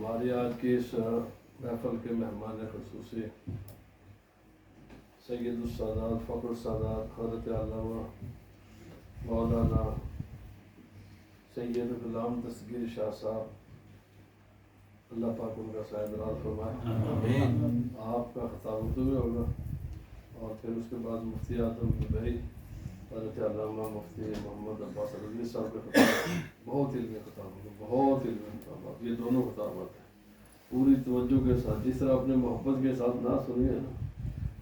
ہماری آج کی اس محفل کے مہمان خصوصی سید السادات فخر السادات حضرت علامہ مولانا سید غلام دستگیر شاہ صاحب، اللہ پاک ان کا سایہ دراز فرمائے۔ آپ کا خطاب اردو میں ہوگا اور پھر اس کے بعد مفتی اعظم دبئی حضرت علامہ مفتی محمد عباس رضوی صاحب کا خطاب بہت علمی خطاب ہوگا، بہت علمی خطابات، یہ دونوں خطابات ہیں پوری توجہ کے ساتھ، جس طرح اپنے محبت کے ساتھ نہ سنیے نا،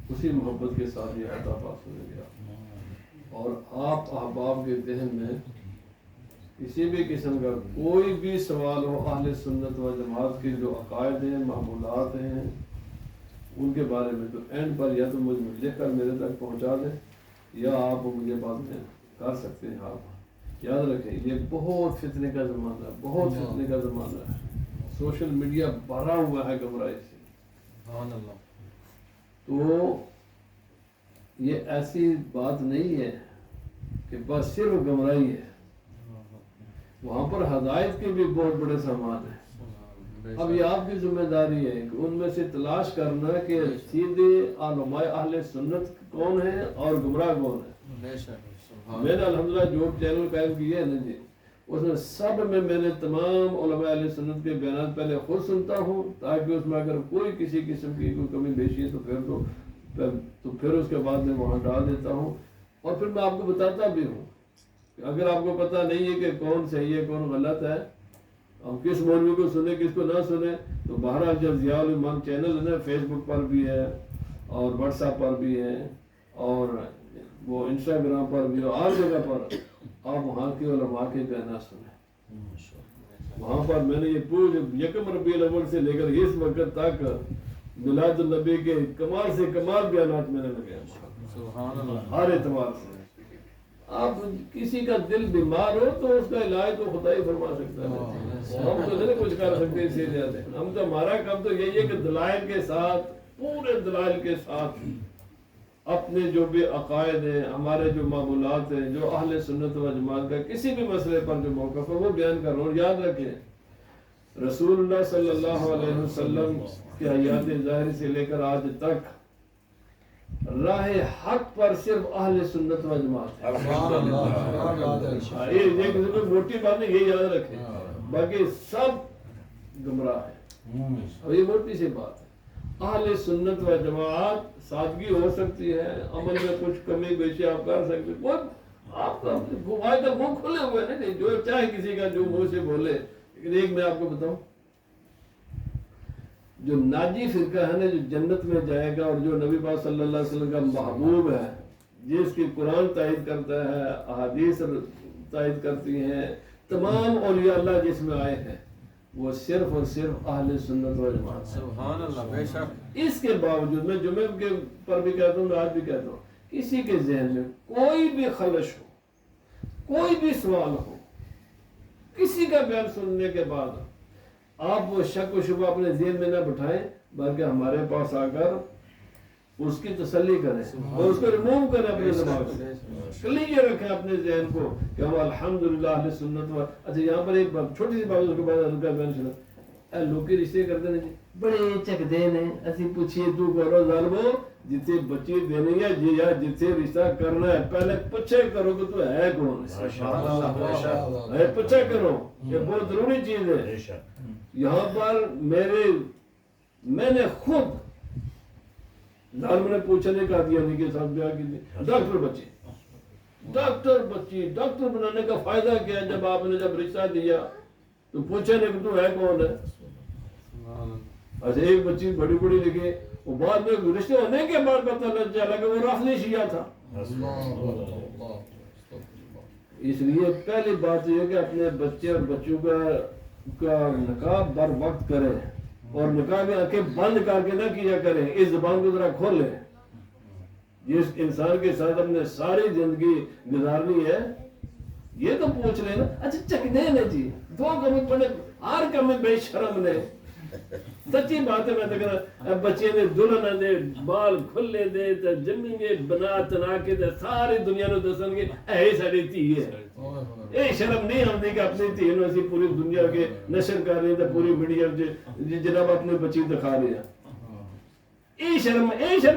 اسی محبت کے ساتھ یہ خطابات سنے گے اور آپ احباب کے ذہن میں کسی بھی قسم کا کوئی بھی سوال ہو اہل سنت و جماعت کے جو عقائد ہیں، معمولات ہیں، ان کے بارے میں تو اینڈ پر یا تو مجھ میں لکھ کر میرے تک پہنچا دیں یا آپ مجھے بعد میں کر سکتے ہیں۔ آپ یاد رکھیں یہ بہت فتنے کا زمانہ ہے، بہت فتنے کا زمانہ ہے، سوشل میڈیا بھرا ہوا ہے گمراہی سے۔ تو یہ ایسی بات نہیں ہے کہ بس صرف گمراہی ہے، وہاں پر ہدایت کے بھی بہت بڑے سامان ہیں۔ اب یہ آپ کی ذمہ داری ہے کہ ان میں سے تلاش کرنا کہ سیدھے علماء اہل سنت کون ہیں اور گمراہ کون ہیں۔ میں نے الحمدللہ جو چینل قائم کیے ہیں نا جی، اس میں سب میں نے تمام علماء اہل سنت کے بیانات پہلے خود سنتا ہوں تاکہ اس میں اگر کوئی کسی قسم کی کوئی کمی بیشی ہے تو پھر اس کے بعد میں وہاں ڈال دیتا ہوں، اور پھر میں آپ کو بتاتا بھی ہوں کہ اگر آپ کو پتہ نہیں ہے کہ کون صحیح ہے کون غلط ہے، ہم کس مولوی کو سنیں کس کو نہ سنیں، تو بہرحال جب ضیاء الایمان چینل ہے نا، فیس بک پر بھی ہے اور واٹس ایپ پر بھی ہے اور وہ انسٹاگرام پر بھی ہے، ہر جگہ پر آپ وہاں کے علماء کے بیانات سنیں۔ وہاں پر میں نے یہ پورے یکم ربیع الاول سے لے کر اس وقت تک میلاد النبی کے کمال سے کمال بیانات میں نے لگے ہر اعتبار سے۔ آپ کسی کا دل بیمار ہو تو اس کا علاج تو خدا ہی فرما سکتا ہے، ہم تو نہیں کچھ کر سکتے اسی لیے ہم تو ہمارا کام تو یہی ہے کہ دلائل کے ساتھ، پورے دلائل کے ساتھ اپنے جو بھی عقائد ہیں، ہمارے جو معمولات ہیں، جو اہل سنت و جماعت کا کسی بھی مسئلے پر جو موقف ہے وہ بیان کر رہا ہوں۔ اور یاد رکھیں رسول اللہ صلی اللہ علیہ وسلم کی حیات ظاہری سے لے کر آج تک راہ حق پر صرف اہل سنت و جماعت ہے۔ یہ موٹی بات نہیں، یہ یاد رکھیں، باقی سب گمراہ ہیں، اور یہ موٹی سی بات ہے۔ اہل سنت و جماعت سادگی ہو سکتی ہے، عمل میں کچھ کمی بیشی آپ کر سکتے ہیں، وہ آپ کا منہ کھلے ہوئے نہیں، جو چاہے کسی کا جو منہ سے بولے۔ لیکن ایک میں آپ کو بتاؤں، جو ناجی فرقہ ہے نا، جو جنت میں جائے گا اور جو نبی پاک صلی اللہ علیہ وسلم کا محبوب ہے، جس کی قرآن تائید کرتا ہے، احادیث تائید کرتی ہیں، تمام اولیاء اللہ جس میں آئے ہیں، وہ صرف اور صرف اہل سنت و جماعت۔ سبحان اللہ، بے شک۔ اس کے باوجود میں جمعے کے پر بھی کہتا ہوں، آج بھی کہتا ہوں، کسی کے ذہن میں کوئی بھی خلش ہو، کوئی بھی سوال ہو، کسی کا بیان سننے کے بعد آپ وہ شک و شبہ اپنے ذہن میں نہ بٹھائیں، بلکہ ہمارے پاس آ کر اس کی تسلی کریں اور اس کو ریموو کریں اپنے دماغ سے، کلیئر رکھیں اپنے ذہن کو کہ ہم الحمدللہ اہل سنت و۔ اچھا یہاں پر ایک چھوٹی سی بات، اس کے بعد ہلکا بیان سنا۔ اے لوکی رشتے کرتے ہیں جی، بڑے چک دے نے اسی پوچھیے تو کرو ظالمو، جتنے بچی دینی ہے جی یا جتنے رشتہ کرنا ہے پہلے پچھے کرو کہ تو ہے کون ہے، پچھے کرو، یہ بہت ضروری چیز ہے۔ یہاں پر میں نے خود ظالم نے پوچھا نہیں کہا دیا نہیں کے ساتھ بیاہ کی تھی، ڈاکٹر بچی، ڈاکٹر بنانے کا فائدہ کیا ہے؟ جب آپ نے جب رشتہ دیا تو پوچھا نہیں کہ تو ہے کون ہے۔ اچھا ایک بچی بڑی بڑی لکھی، وہ بعد میں رشتے ہونے کے بعد پتہ لگ چلا کہ وہ رافضی شیعہ تھا۔ اس لیے پہلی بات یہ ہے کہ اپنے بچے اور بچوں کا نکاح بر وقت کریں، اور نکاح میں آنکھیں بند کر کے نہ کیا کریں، اس زبان کو ذرا کھولیں۔ جس انسان کے ساتھ اپنے ساری زندگی گزارنی ہے، یہ تو پوچھ لینا۔ اچھا چکدے نے جی، دو کمی پڑے، ہر کمی بے شرم نے، سچی بات ہے. میں تو کہنا بچے نے دلہن دے بال کھلے دے تے جمیں گے بنا تنا کے تے ساری دنیا نو دسن گے اے ساڈی دھی ہے. اے شرم نہیں آتی کہ اپنی دھی نو اسی پوری دنیا کے نشر کر رہے ہیں تے پوری میڈیا جناب اپنے بچی دکھا رہے ہیں. اے شرم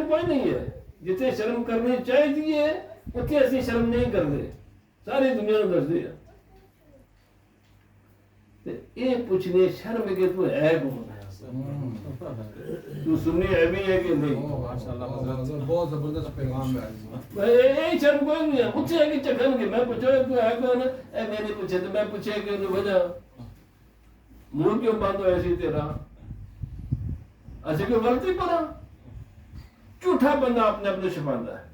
کوئی نہیں ہے. جتنے شرم کرنی چاہیے اتنے اسی شرم نہیں کرتے. ساری دنیا نو دسدے ہیں. یہ پوچھنے شرم کہ تو ہے کون ہے. تو سنی ہے بھی ہے کہ نہیں. بہت زبردست پیغام ہے. یہ شرم کوئی نہیں ہے. پوچھے کہ چکھن گے میں پوچھو تو ہے کون. اے میں نہیں پوچھے تو میں پوچھے کہ انہوں وجہ منہ کیوں بند ہوا سی تیرا. اچھا کوئی غلطی پر جھوٹا بندہ اپنے اپنے چھپاتا ہے.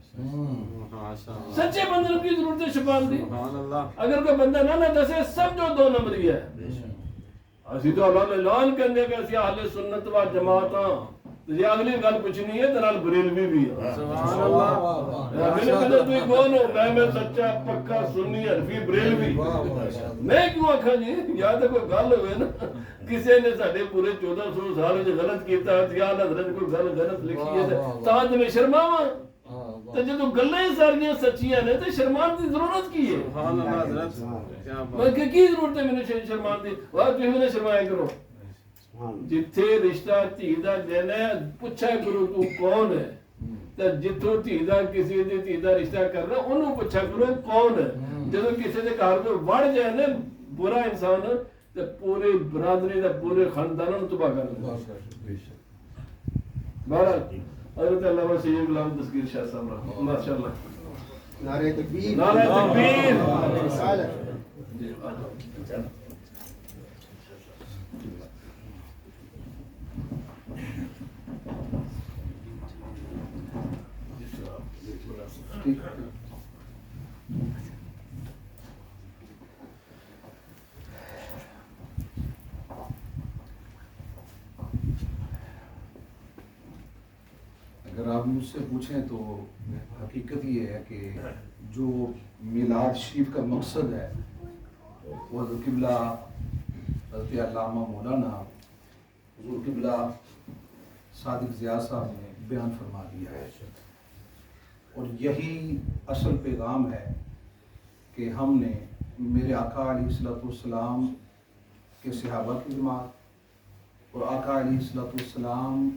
سچے بندے کی ضرورت ہے چھپان دی. اگر کوئی بندہ نہ دسے سمجھو دو نمبری ہے. اسی تو اللہ اعلان کرنے کہ اسی اہل سنت و جماعت ہاں. جی اگلی گل پوچھنی ہے تو بریلوی بھی ہے. سبحان اللہ. تھی کون ہو. میں سچا پکا سنی حنفی بریلوی. میں کیوں آخا جی یا تو کوئی گل ہوئے نا کسی نے سارے پورے 1400 سال غلط کیتا ہے یا حضرت کوئی گل غلط لکھی ہے تاں میں شرماواں. تو جدو گلیں ساریاں سچیاں نے تو شرمان کی ضرورت کی ہے. سبحان اللہ حضرت. کیا میں بات. کہ کی ضرورت ہے میں شرمان دی. واہ تھی میں شرمایا کرو. جتھے رشتہ دھی دا دینا ہے پوچھا کرو تو کون ہے. تو جتوں دھی دا کسی دی دھی دا رشتہ کرنا انہوں پوچھا کرو کون ہے. جدو کسی دے گھر کو وڑ جائے نا برا انسان تو پوری برادری دا پورے خاندان نوں تباہ کر دیندا. بہرحال حضرت علامہ سید غلام دستگیر شاہ صاحب رحمۃ اللہ ماشاءاللہ. نعرہ تکبیر. نعرہ تکبیر. رسالت. جی آ جاؤ. اگر آپ مجھ سے پوچھیں تو حقیقت یہ ہے کہ جو میلاد شریف کا مقصد ہے وہ حضرت قبلہ حضرت علامہ مولانا حضور قبلہ صادق ضیاء صاحب نے بیان فرما دیا ہے. اور یہی اصل پیغام ہے کہ ہم نے میرے آقا علیہ الصلوۃ والسلام کے صحابہ کی جماعت اور آقا علیہ الصلوۃ والسلام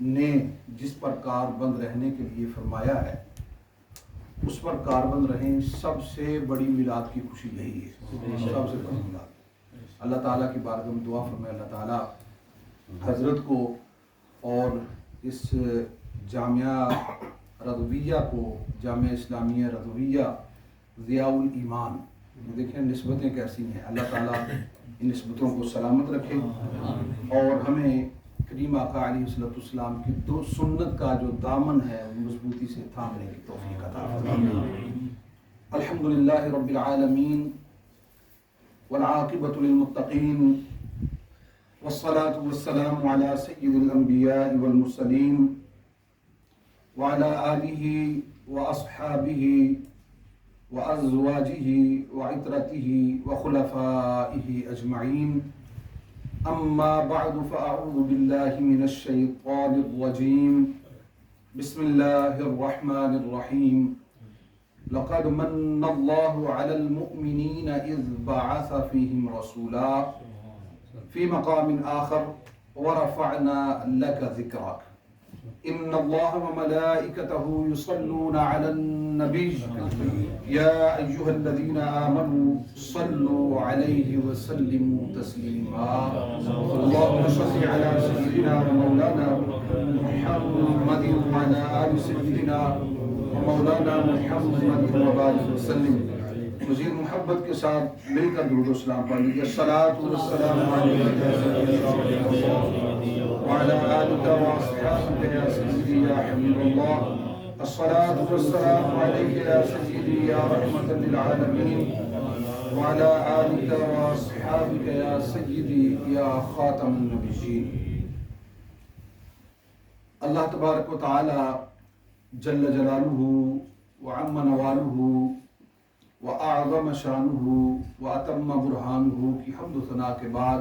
نے جس پر کاربند رہنے کے لیے فرمایا ہے اس پر کاربند رہیں. سب سے بڑی میلاد کی خوشی یہی ہے. سب سے بڑی میلاد. اللہ تعالیٰ کی بارگاہ میں دعا فرمائے اللہ تعالیٰ حضرت کو اور اس جامعہ رضویہ کو جامعہ اسلامیہ رضویہ ضیاء الایمان دیکھیں نسبتیں کیسی ہیں. اللہ تعالیٰ ان نسبتوں کو سلامت رکھے اور ہمیں کریم آقا علیہ الصلوۃ والسلام کی دو سنت کا جو دامن ہے مضبوطی سے تھامنے کی توفیق عطا فرمائے. الحمدللہ رب العالمین والعاقبۃ للمتقین والصلاة والسلام على سید الانبیاء والمرسلین وعلى آلہ واصحابہ وازواجہ وعطرتہ وخلفائہ اجمعین. اما بعد فاعوذ باللہ من الشیطان الرجیم. بسم اللہ الرحمن الرحیم. لقد من اللہ علی المؤمنین اذ بعث فیہم رسولا فی مقام آخر ورفعنا لک ذکرک. ان اللہ وملائکتہ یصلون علی النبی یا ایہا الذین آمنوا صلوا علیہ وسلموا تسلیما. اللہم صل علی سیدنا ومولانا محمد وعلی آل سیدنا ومولانا محمد وبارک وسلم. مزید محبت کے ساتھ مل کر درود و سلام پڑھ لیجیے. الصلاۃ والسلام علیک وعلی آلک واصحابک یا سیدی یا حبیب اللہ. الصلاۃ والسلام علیک یا سیدی یا رحمۃ للعالمین وعلی آلک واصحابک یا سیدی یا خاتم النبیین. اللہ تبارک و تعالی جل جلالہ وعم نوالہ وأعظم شانہ وأتم برہانہ کی حمد و ثناء کے بعد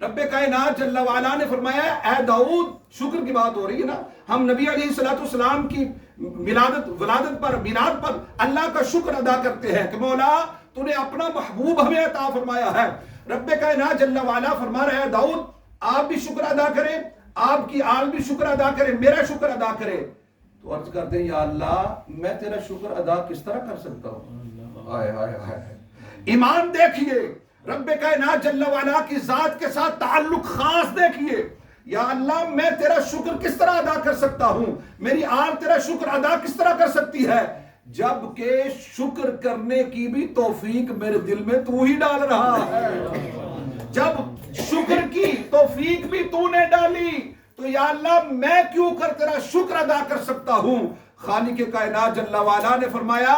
رب کائنات جل وعلا نے فرمایا اے داؤد، شکر کی بات ہو رہی ہے نا، ہم نبی علیہ السلام کی ولادت پر میلاد پر اللہ کا شکر ادا کرتے ہیں کہ مولا تو نے اپنا محبوب ہمیں عطا فرمایا ہے۔ رب کائنات جل وعلا فرما رہا ہے داؤد آپ بھی شکر ادا کریں، آپ کی آل بھی شکر ادا کرے، میرا شکر ادا کرے۔ تو عرض کرتے ہیں یا اللہ میں تیرا شکر ادا کس طرح کر سکتا ہوں؟ آئے آئے آئے ایمان دیکھیے، رب کائنات جل وعلا کی ذات کے ساتھ تعلق خاص دیکھیے۔ یا اللہ میں تیرا شکر کس طرح ادا کر سکتا ہوں، میری آل تیرا شکر ادا کس طرح کر سکتی ہے، جبکہ شکر کرنے کی بھی توفیق میرے دل میں تو ہی ڈال رہا ہے۔ جب شکر کی توفیق بھی تو نے ڈالی تو یا اللہ میں کیوں کر تیرا شکر ادا کر سکتا ہوں۔ خالق کائنات جل وعلا نے فرمایا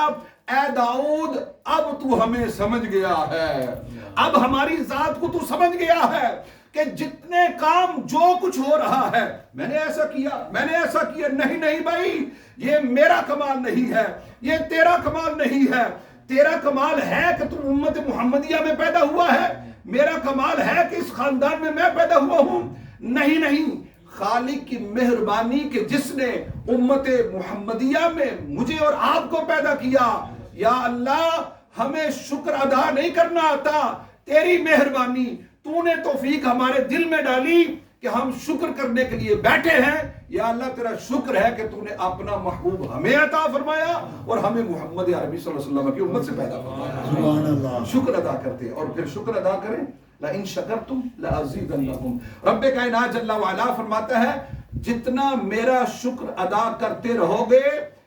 اے داؤد اب تو ہمیں سمجھ گیا ہے، اب ہماری ذات کو تو سمجھ گیا ہے کہ جتنے کام جو کچھ ہو رہا ہے میں نے ایسا کیا، میں نے ایسا کیا، نہیں نہیں بھائی یہ میرا کمال نہیں ہے، یہ تیرا کمال نہیں ہے۔ تیرا کمال ہے کہ تم امت محمدیہ میں پیدا ہوا ہے، میرا کمال ہے کہ اس خاندان میں میں پیدا ہوا ہوں، نہیں نہیں، خالق کی مہربانی کہ جس نے امت محمدیہ میں مجھے اور آپ کو پیدا کیا۔ یا اللہ ہمیں شکر ادا نہیں کرنا آتا، تیری مہربانی تو نے توفیق ہمارے دل میں ڈالی کہ ہم شکر کرنے کے لیے بیٹھے ہیں۔ یا اللہ تیرا شکر ہے کہ تو نے اپنا محبوب ہمیں عطا فرمایا اور ہمیں محمد عربی صلی اللہ علیہ وسلم کی امت سے پیدا فرمایا۔ سبحان اللہ۔ شکر ادا کرتے اور پھر شکر ادا کریں لَإِن شَكَرْتُمْ لَأَزِيدَنَّكُمْ۔ رب کائنات جل وعلا فرماتا ہے جتنا میرا شکر ادا کرتے رہو گے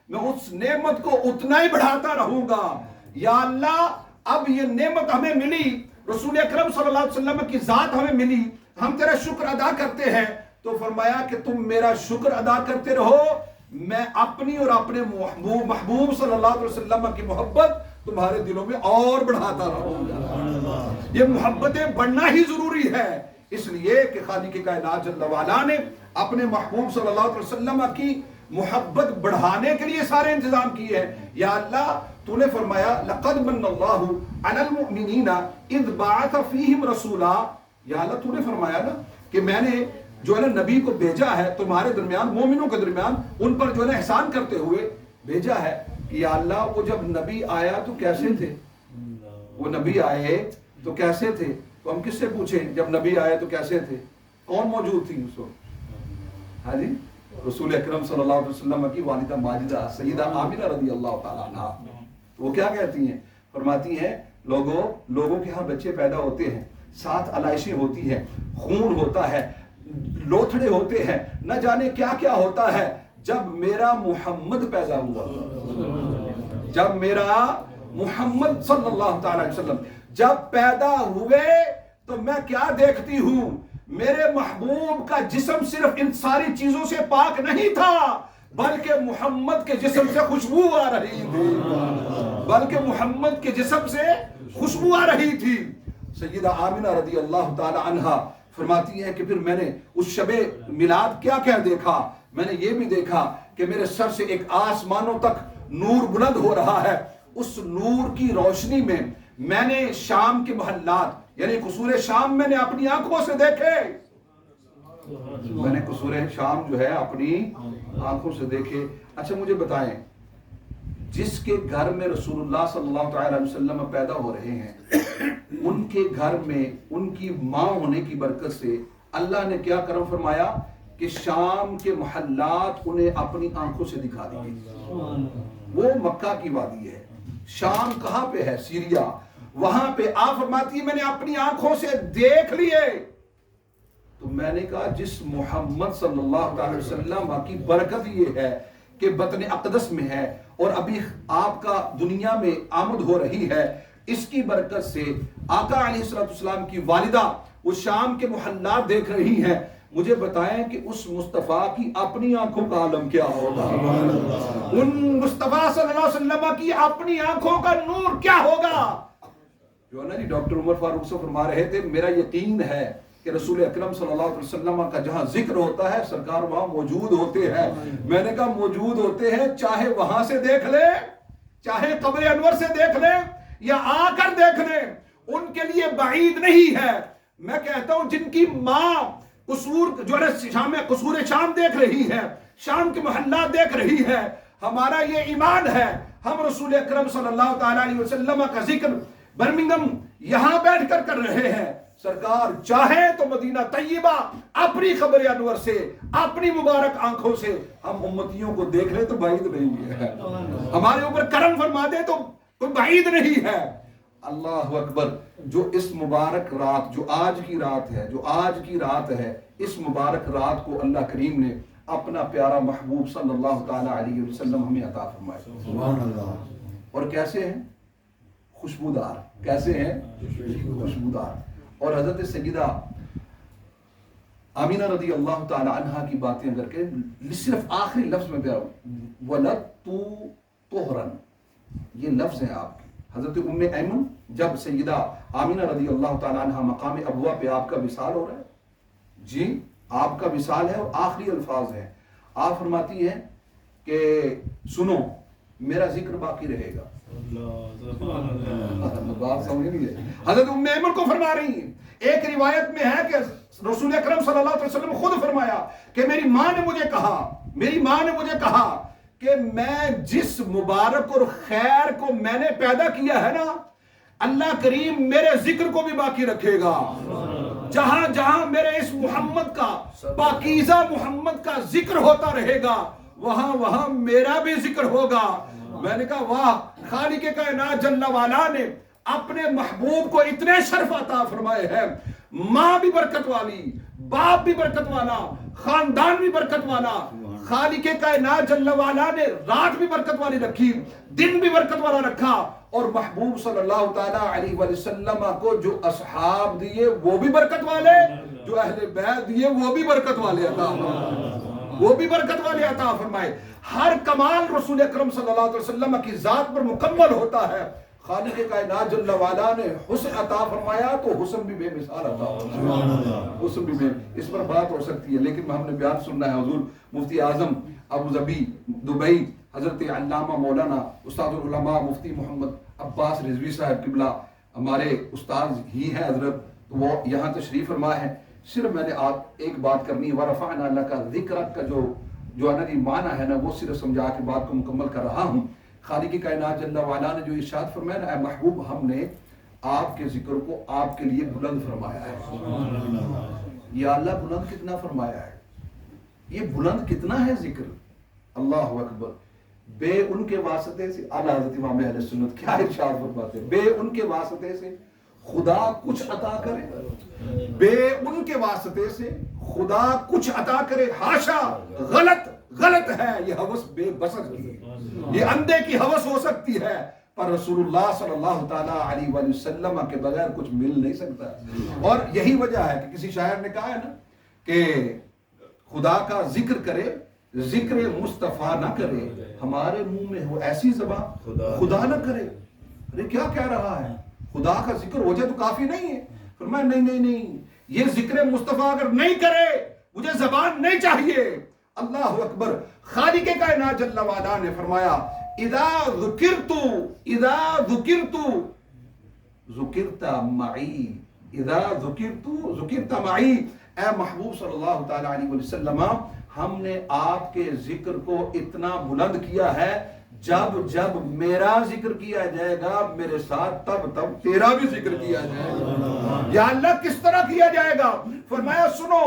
میں اس نعمت کو اتنا ہی بڑھاتا رہوں گا۔ یا اللہ اب یہ نعمت ہمیں ملی، رسول اکرم صلی اللہ علیہ وسلم کی ذات ہمیں ملی، ہم تیرا شکر ادا کرتے ہیں، تو فرمایا کہ تم میرا شکر ادا کرتے رہو، میں اپنی اور اپنے محبوب صلی اللہ علیہ وسلم کی محبت تمہارے دلوں میں اور بڑھاتا رہوں گا۔ یہ محبتیں بڑھنا ہی ضروری ہے، اس لیے کہ خالق کائنات جل وعلا نے اپنے محبوب صلی اللہ علیہ وسلم کی محبت بڑھانے کے لیے سارے انتظام کیے ہیں۔ یا اللہ تو نے فرمایا لَقَدْ مَنَّ اللَّهُ عَلَى الْمُؤْمِنِينَ اِذْ بَعَثَ فِيهِمْ رَسُولًا۔ یا اللہ تو نے فرمایا نا کہ میں نے جو ہے نا نبی کو بھیجا ہے تمہارے درمیان، مومنوں کے درمیان، ان پر جو ہے نا احسان کرتے ہوئے بھیجا ہے کہ یا اللہ وہ جب نبی آیا تو کیسے تھے، وہ نبی آئے تو کیسے تھے، تو ہم کس سے پوچھیں جب نبی آئے تو کیسے تھے، کون موجود تھی اس وقت؟ ہاں جی رسول اکرم صلی اللہ علیہ وسلم کی والدہ ماجدہ سیدہ آمنہ رضی اللہ تعالیٰ عنہ، وہ کیا کہتی ہیں، فرماتی ہیں لوگوں کے ہاں بچے پیدا ہوتے ہیں، ساتھ علائشیں ہوتی ہیں، خون ہوتا ہے، لوتھڑے ہوتے ہیں، نہ جانے کیا کیا ہوتا ہے، جب میرا محمد پیدا ہوا، جب میرا محمد صلی اللہ تعالی وسلم جب پیدا ہوئے تو میں کیا دیکھتی ہوں، میرے محبوب کا جسم صرف ان ساری چیزوں سے پاک نہیں تھا بلکہ محمد کے جسم سے خوشبو آ رہی تھی، بلکہ محمد کے جسم سے خوشبو آ رہی تھی۔ سیدہ آمنہ رضی اللہ تعالی عنہ فرماتی ہے کہ پھر میں نے اس شب میلاد کیا کیا دیکھا، میں نے یہ بھی دیکھا کہ میرے سر سے ایک آسمانوں تک نور بلند ہو رہا ہے، اس نور کی روشنی میں میں نے شام کے محلات یعنی قصور شام میں نے اپنی آنکھوں سے دیکھے، میں نے قصور شام جو ہے اپنی آنکھوں سے دیکھے۔ اچھا مجھے بتائیں جس کے گھر میں رسول اللہ صلی اللہ علیہ وسلم پیدا ہو رہے ہیں ان کے گھر میں ان کی ماں ہونے کی برکت سے اللہ نے کیا کرم فرمایا کہ شام کے محلات انہیں اپنی آنکھوں سے دکھا دیے۔ وہ مکہ کی وادی ہے، شام کہاں پہ ہے؟ سیریا، وہاں پہ آپ فرماتی ہے میں نے اپنی آنکھوں سے دیکھ لیے۔ تو میں نے کہا جس محمد صلی اللہ علیہ وسلم کی برکت یہ ہے کہ بطن اقدس میں ہے اور ابھی آپ کا دنیا میں آمد ہو رہی ہے، اس کی برکت سے آقا علیہ السلام کی والدہ وہ شام کے محلات دیکھ رہی ہیں، مجھے بتائیں کہ اس مصطفیٰ کی اپنی آنکھوں کا عالم کیا ہوگا، ان مصطفیٰ صلی اللہ علیہ وسلم کی اپنی آنکھوں کا نور کیا ہوگا۔ جو ہے نا جی ڈاکٹر عمر فاروق سے فرما رہے تھے میرا یقین ہے کہ رسول اکرم صلی اللہ علیہ وسلم کا جہاں ذکر ہوتا ہے سرکار وہاں موجود ہوتے ہیں۔ میں نے کہا موجود ہوتے ہیں، چاہے وہاں سے دیکھ لے، چاہے قبر انور سے دیکھ لے یا آ کر دیکھ لے، ان کے لیے بعید نہیں ہے۔ میں کہتا ہوں جن کی ماں قصور جو ہے شام میں قصور شام دیکھ رہی ہے، شام کے محلات دیکھ رہی ہے، ہمارا یہ ایمان ہے، ہم رسول اکرم صلی اللہ تعالیٰ علیہ وسلم کا ذکر برمنگم یہاں بیٹھ کر رہے ہیں۔ سرکار چاہے تو مدینہ طیبہ اپنی خبر انور سے، اپنی مبارک آنکھوں سے ہم امتیوں کو دیکھ لیں تو بعید نہیں ہے، ہمارے اوپر کرم فرما دے تو کوئی بعید نہیں ہے۔ اللہ اکبر۔ جو اس مبارک رات، جو آج کی رات ہے، اس مبارک رات کو اللہ کریم نے اپنا پیارا محبوب صلی اللہ تعالیٰ علیہ وسلم ہمیں عطا فرمائے۔ سبحان اللہ۔ اور کیسے ہیں؟ خوشبودار۔ کیسے ہیں؟ خوشبودار۔ اور حضرت سیدہ آمینہ رضی اللہ تعالی عنہا کی باتیں کر کے صرف آخری لفظ میں پیارا وَلَدْتُ طُهْرًا، یہ لفظ ہیں آپ کے۔ حضرت ام ایمن جب سیدہ آمینہ رضی اللہ تعالی عنہا مقام ابوا پہ آپ کا وصال ہو رہا ہے، جی آپ کا وصال ہے، اور آخری الفاظ ہیں، آپ فرماتی ہیں کہ سنو میرا ذکر باقی رہے گا۔ بات سمجھ نہیں ہے، حضرت ام ایمن کو فرما رہی ہیں۔ ایک روایت میں ہے کہ رسول اکرم صلی اللہ علیہ وسلم خود فرمایا کہ میری ماں نے مجھے کہا کہ میں جس مبارک اور خیر کو میں نے پیدا کیا ہے نا، اللہ کریم میرے ذکر کو بھی باقی رکھے گا۔ جہاں جہاں میرے اس محمد کا، پاکیزہ محمد کا ذکر ہوتا رہے گا، وہاں وہاں میرا بھی ذکر ہوگا۔ میں نے کہا واہ، خالق کائنات جل وعلا نے اپنے محبوب کو اتنے شرف عطا فرمائے ہیں، ماں بھی برکت والی، باپ بھی برکت والا، خاندان بھی برکت والا۔ خالق کائنات جل وعلا نے رات بھی برکت والی رکھی، دن بھی برکت والا رکھا، اور محبوب صلی اللہ تعالیٰ علیہ وسلم کو جو اصحاب دیے وہ بھی برکت والے، جو اہل بیت دیے وہ بھی برکت والے عطا فرمائے۔ ہر کمال رسول اکرم صلی اللہ علیہ وسلم کی ذات پر مکمل ہوتا ہے۔ خالق کائنات جل وعلا نے حسن عطا فرمایا تو حسن بھی بے مثال عطا فرمایا، حسن بھی بے، اس پر بات ہو سکتی ہے لیکن ہم نے بیان سننا ہے۔ حضور مفتی اعظم ابو ظبی دبئی حضرت علامہ مولانا استاد العلماء مفتی محمد عباس رضوی صاحب قبلہ ہمارے استاد ہی ہیں حضرت، وہ یہاں تشریف فرما ہے۔ صرف میں نے آپ ایک بات کرنی ہے، وَرَفَعْنَا لَكَ ذِكْرَكَ کا جو ہے نا معنی ہے نا، وہ صرف سمجھا کے بات کو مکمل کر رہا ہوں۔ خالق کائنات جل وعلا نے جو ارشاد فرمایا نا، اے محبوب ہم نے آپ کے ذکر کو آپ کے لیے بلند فرمایا ہے۔ یا اللہ بلند کتنا فرمایا ہے، یہ بلند کتنا ہے ذکر، اللہ اکبر۔ بے ان کے واسطے سے، اعلیٰ حضرت امام اہل سنت کیا ارشاد فرماتے ہیں، بے ان کے واسطے سے خدا کچھ عطا کرے، بے ان کے واسطے سے خدا کچھ عطا کرے، ہاشا، غلط ہے یہ ہوس بے بسر کی، یہ اندھے کی ہوس ہو سکتی ہے، پر رسول اللہ صلی اللہ تعالیٰ علیہ وآلہ وسلم کے بغیر کچھ مل نہیں سکتا۔ اور یہی وجہ ہے کہ کسی شاعر نے کہا ہے نا کہ خدا کا ذکر کرے ذکر مصطفیٰ نہ کرے، ہمارے منہ میں ہو ایسی زبان خدا نہ کرے۔ ارے کیا کہہ رہا ہے، خدا کا ذکر ہو جائے تو کافی نہیں ہے؟ فرمایا نہیں، یہ ذکر مصطفیٰ اگر نہیں کرے مجھے زبان نہیں چاہیے۔ اللہ اکبر۔ خالق کائنات جل وعلا نے فرمایا اذا ذکرت ذکرت معی، اذا ذکرت معی، اے محبوب صلی اللہ تعالیٰ علیہ وسلم ہم نے آپ کے ذکر کو اتنا بلند کیا ہے، جب میرا ذکر کیا جائے گا میرے ساتھ تب تیرا بھی ذکر کیا جائے گا۔ یا اللہ کس طرح کیا جائے گا؟ فرمایا سنو،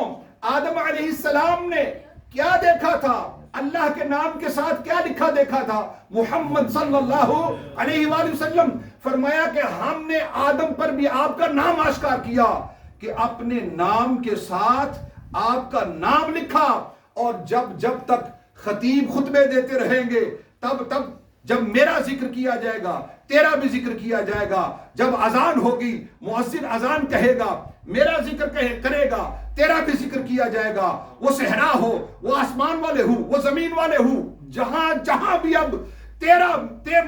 آدم علیہ السلام نے کیا دیکھا تھا، اللہ کے نام کے ساتھ کیا لکھا دیکھا تھا، محمد صلی اللہ علیہ وآلہ وسلم۔ فرمایا کہ ہم نے آدم پر بھی آپ کا نام آشکار کیا کہ اپنے نام کے ساتھ آپ کا نام لکھا، اور جب تک خطیب خطبے دیتے رہیں گے تب جب میرا ذکر کیا جائے گا تیرا بھی ذکر کیا جائے گا، جب اذان ہوگی مؤذن اذان کہے گا میرا ذکر کرے گا تیرا بھی ذکر کیا جائے گا، وہ صحرا ہو، وہ آسمان والے ہو، وہ زمین والے ہو، جہاں بھی اب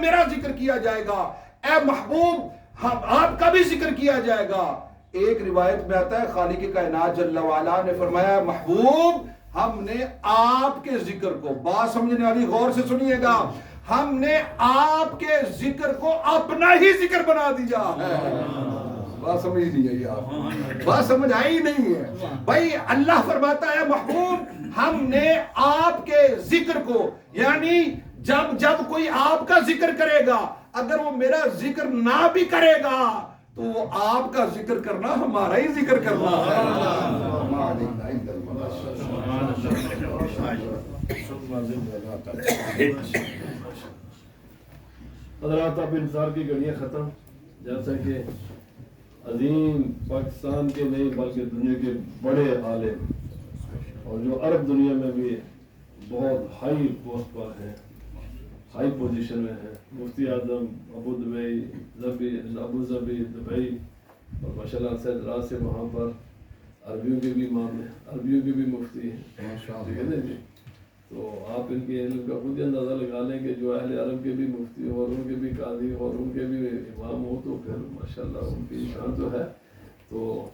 میرا ذکر کیا جائے گا، اے محبوب آپ کا بھی ذکر کیا جائے گا۔ ایک روایت میں آتا ہے خالق کائنات جل وعلا نے فرمایا محبوب ہم نے آپ کے ذکر کو، بات سمجھنے والی غور سے سنیے گا، ہم نے آپ کے ذکر کو اپنا ہی ذکر بنا دیا ہے۔ بات سمجھ نہیں آئی آپ بات سمجھ آئی نہیں ہے بھائی اللہ فرماتا ہے محبوب ہم نے آپ کے ذکر کو یعنی جب کوئی آپ کا ذکر کرے گا اگر وہ میرا ذکر نہ بھی کرے گا تو وہ آپ کا ذکر کرنا ہمارا ہی ذکر کرنا ہے حضرات اب انتظار کی گھڑیاں ختم جیسا کہ عظیم پاکستان کے نہیں بلکہ دنیا کے بڑے عالم اور جو عرب دنیا میں بھی بہت ہائی پوسٹ پر ہیں ہائی پوزیشن میں ہیں مفتی اعظم ابو ظبی دبئی اور ماشاء اللہ سید راز سے وہاں پر عربیوں کے بھی امام ہیں عربیوں کے بھی مفتی ہیں ٹھیک ہے نا جی تو آپ ان کے علم کا خود ہی اندازہ لگا لیں کہ جو اہل عرب کے بھی مفتی اور ان کے بھی قاضی اور ان کے بھی امام ہو تو پھر ماشاءاللہ ان کی شان جو ہے تو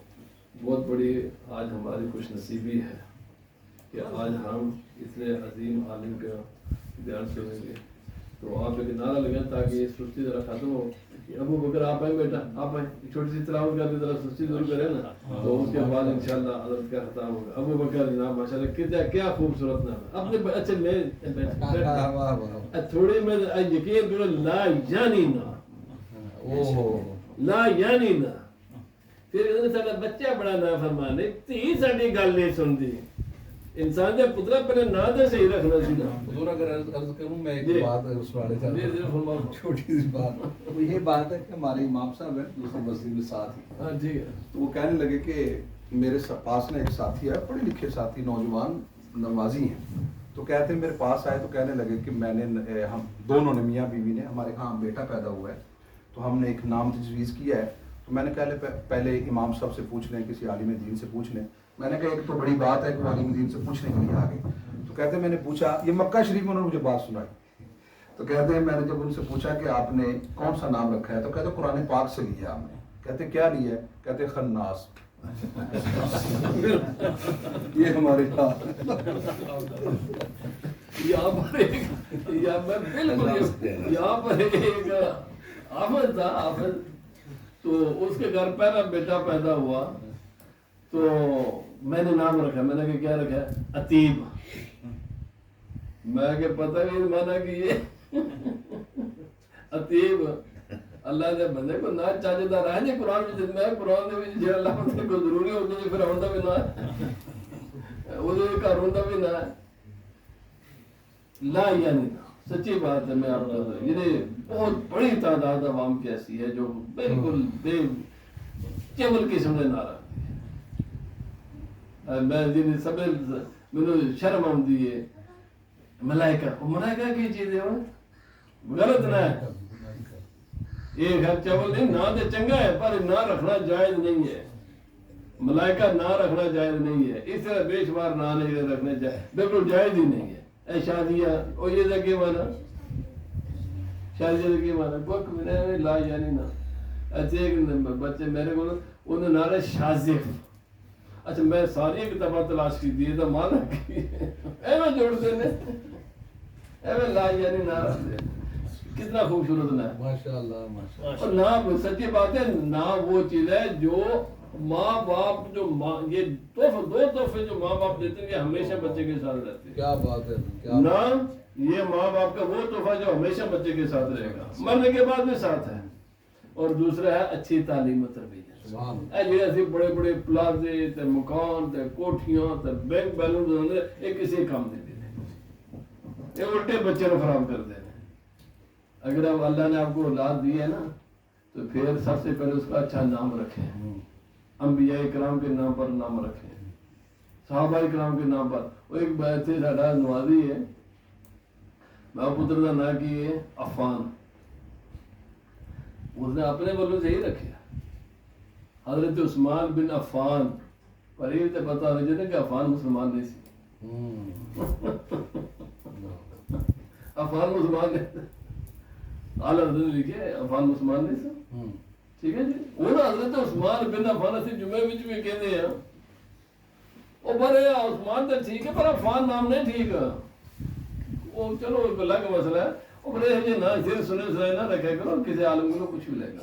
بہت بڑی آج ہماری خوش نصیبی ہے کہ آج ہم اتنے عظیم عالم کا بیان سنیں گے تو آپ ایک نعرہ لگیں تاکہ یہ سستی ذرا ختم ہو ابو بکر آپ آئیں بیٹا آپ آئیں چھوٹی سی تلاوت کر کے ذرا سستی ضرور کریں نا تو اس کے بعد انشاءاللہ حضرت کا ختم ہوگا ابو بکر جناب ماشاءاللہ کیا خوبصورت نام ہے اپنے اچھا میں تھوڑی میں یقین کرو لا یعنی نا لا یعنی نا پھر سارا بچہ بڑا نافرمان ہے تھی ساری گل نہیں سنتی انسان جب پترا پہلے نہ دے صحیح رکھنا سی نا حضور اگر عرض کروں میں ایک بات سنانے چاہتا ہوں چھوٹی سی بات وہ یہ بات ہے کہ ہمارے امام صاحب ہیں دوسری مسجد میں ساتھ ہی ہاں ٹھیک ہے تو وہ کہنے لگے کہ میرے پاس نا ایک ساتھی ہے پڑھے لکھے ساتھی نوجوان نمازی ہیں تو کہتے ہیں میرے پاس آئے تو کہنے لگے کہ میں نے ہم دونوں نے میاں بیوی نے ہمارے ہاں بیٹا پیدا ہوا ہے تو ہم نے ایک نام تجویز کیا ہے تو میں نے کہا پہلے امام صاحب سے پوچھ لیں کسی عالم دین سے پوچھ لیں میں نے کہا ایک تو بڑی بات ہے کہ عالم دین سے پوچھنے کے لیے آگے تو کہتے ہیں میں نے پوچھا یہ مکہ شریف میں انہوں نے مجھے بات سنائی تو کہتے ہیں میں نے جب ان سے پوچھا کہ آپ نے کون سا نام رکھا ہے تو کہتے قرآن پاک سے لیا آپ نے کہتے کیا لیا ہے کہتے خناس یہ ہمارے یہاں پر ایک آفت تھا آفت تو اس کے گھر پہلا بیٹا پیدا ہوا تو میں نے نام رکھا میں نے کہا کیا رکھا عتیب میں کہ پتہ نہیں مانا کہ یہ عتیب اللہ دے بندے کو نہ چاہتا رہا جی قرآن میں قرآن دے وچ جے اللہ بندے کو ضروری ہوتا جی پھر آندا بھی نہ وہ گھر ہوندا بھی نہ لا یعنی سچی بات ہے میں آپ کو یہ بہت بڑی تعداد عوام کی ایسی ہے جو بالکل بے چول قسم کے نعرہ میں جن سب مجھے شرم آتی ہے ملائکہ کی چیز ہے غلط نہ ہے یہ گھر چاول نہیں نہ تو چنگا ہے پر نہ رکھنا جائز نہیں ہے ملائکہ نہ رکھنا جائز نہیں ہے اس طرح بے شمار نہ نہیں رکھنے جائز بالکل جائز ہی نہیں ہے اے شادیہ او یہ لگے مانا شادیہ لگے مانا کوک میں لا یعنی نہ ایسے ایک بچے میرے کو انہوں نے شازف اچھا میں ساری کتابیں تلاش کی دیئے تو مانا کی ایویں جوڑ دینے ایویں لا یعنی نہ رکھ دے کتنا خوبصورت نہ ہے ماشاءاللہ اور نہ سچی بات ہے نہ وہ چیز ہے جو ماں باپ جو یہ دو تحفے جو ماں باپ دیتے ہیں یہ ہمیشہ بچے کے ساتھ رہتے ہیں کیا بات ہے نہ یہ ماں باپ کا وہ تحفہ جو ہمیشہ بچے کے ساتھ رہے گا مرنے کے بعد بھی ساتھ ہے اور دوسرا ہے اچھی تعلیم و تربیت ایسے بڑے بڑے پلازے تے مکان تے کوٹھیاں تے بینک بیلنس یہ کسی کام نہیں دیتے یہ الٹے بچے کو خراب کر دے اگر اب اللہ نے آپ کو اولاد دی ہے نا تو پھر سب سے پہلے اس کا اچھا نام رکھیں انبیاء کرام کے نام پر نام رکھیں صحابہ کرام کے نام پر وہ ایک بات سے ساڈا نوازی ہے میں پتر کا نام کی ہے عفان اس نے اپنے بولوں سے ہی رکھے حضرت عثمان بن عفان پر یہ تو پتا ہونا چاہیے کہ عفان مسلمان نہیں سی عفان مسلمان نہیں اعلیٰ حضرت لکھے عفان مسلمان نہیں سی ٹھیک ہے جی وہ حضرت عثمان بن عفان اسی جمعے وچ بھی کہتے ہیں وہ بڑے عثمان تو ٹھیک ہے پر عفان نام نہیں ٹھیک وہ چلو ایک اللہ کا مسئلہ ہے وہ بڑے یہ نہ صرف سنے نہ رکھے کرو کسی عالم کو کچھ بھی لے گا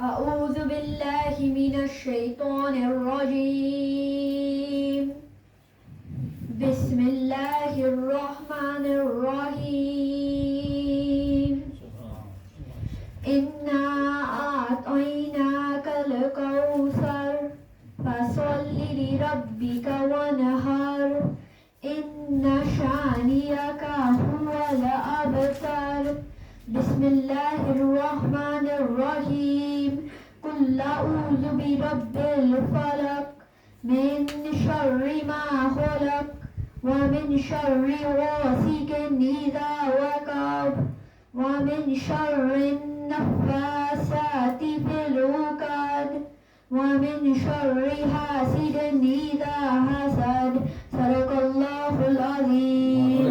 أعوذ بالله من الشيطان الرجيم بسم الله الرحمن الرحيم إنا أعطيناك الكوثر فصل لربك ونهر إن شانئك هو الأبتر بسم الله الرحمن الرحيم قل أعوذ برب الفلق من شر ما خلق ومن شر غاسق إذا وقب ومن شر النفاثات في العقد ومن شر حاسد إذا حسد صدق الله العظيم